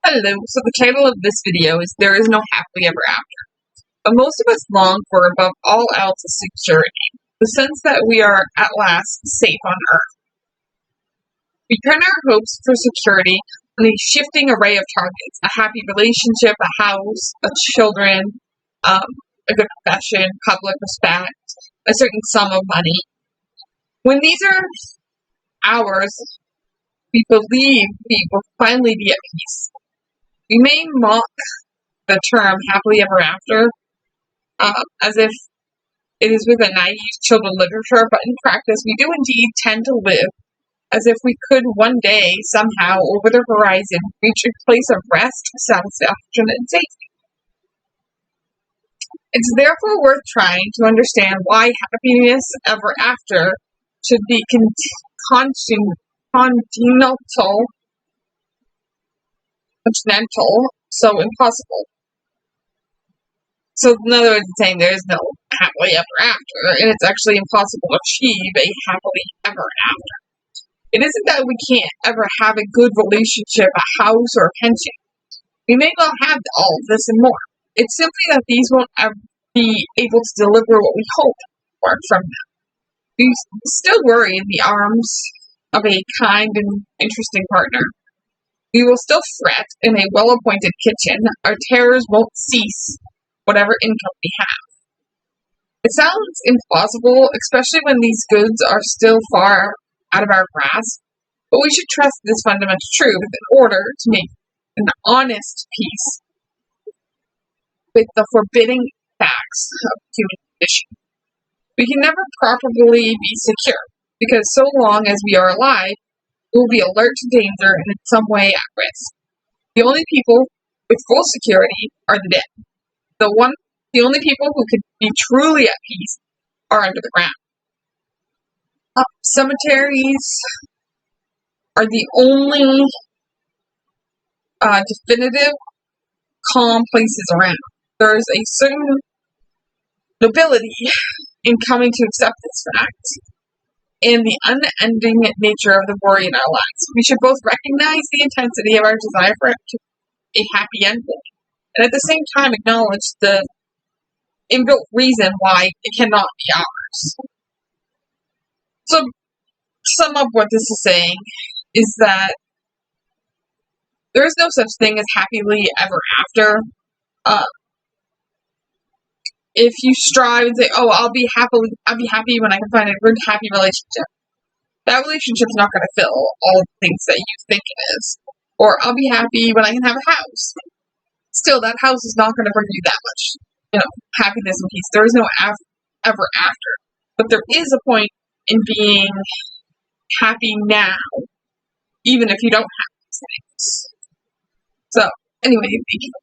Hello, so the title of this video is There is no happily ever after. But most of us long for, above all else, a security, the sense that we are at last safe on earth. We turn our hopes for security on a shifting array of targets: a happy relationship, a house, children, a good profession, public respect, a certain sum of money. When these are ours, we believe we will finally be at peace. We may mock the term happily ever after as if it is with a naive children literature, but in practice we do indeed tend to live as if we could one day somehow over the horizon reach a place of rest, satisfaction, and safety. It's therefore worth trying to understand why happiness ever after should be continental, so impossible. So in other words, it's saying there is no happily ever after, and it's actually impossible to achieve a happily ever after. It isn't that we can't ever have a good relationship, a house, or a pension. We may well have all of this and more. It's simply that these won't ever be able to deliver what we hope for from them. We still worry in the arms of a kind and interesting partner. We will still fret in a well-appointed kitchen. Our terrors won't cease, whatever income we have. It sounds implausible, especially when these goods are still far out of our grasp, but we should trust this fundamental truth in order to make an honest peace with the forbidding facts of human condition. We can never properly be secure, because so long as we are alive, we will be alert to danger and in some way at risk. The only people with full security are the dead. The only people who could be truly at peace are under the ground. Cemeteries are the only definitive calm places around. There is a certain nobility in coming to accept this fact and the unending nature of the worry in our lives. We should both recognize the intensity of our desire for a happy ending, and at the same time acknowledge the inbuilt reason why it cannot be ours. So, to sum up what this is saying is that there is no such thing as happily ever after. If you strive and say, "Oh, I'll be happy when I can find a good, happy relationship," that relationship is not going to fill all the things that you think it is. Or, "I'll be happy when I can have a house." Still, that house is not going to bring you that much, happiness and peace. There is no ever after. But there is a point in being happy now, even if you don't have these things. So, anyway, thank you.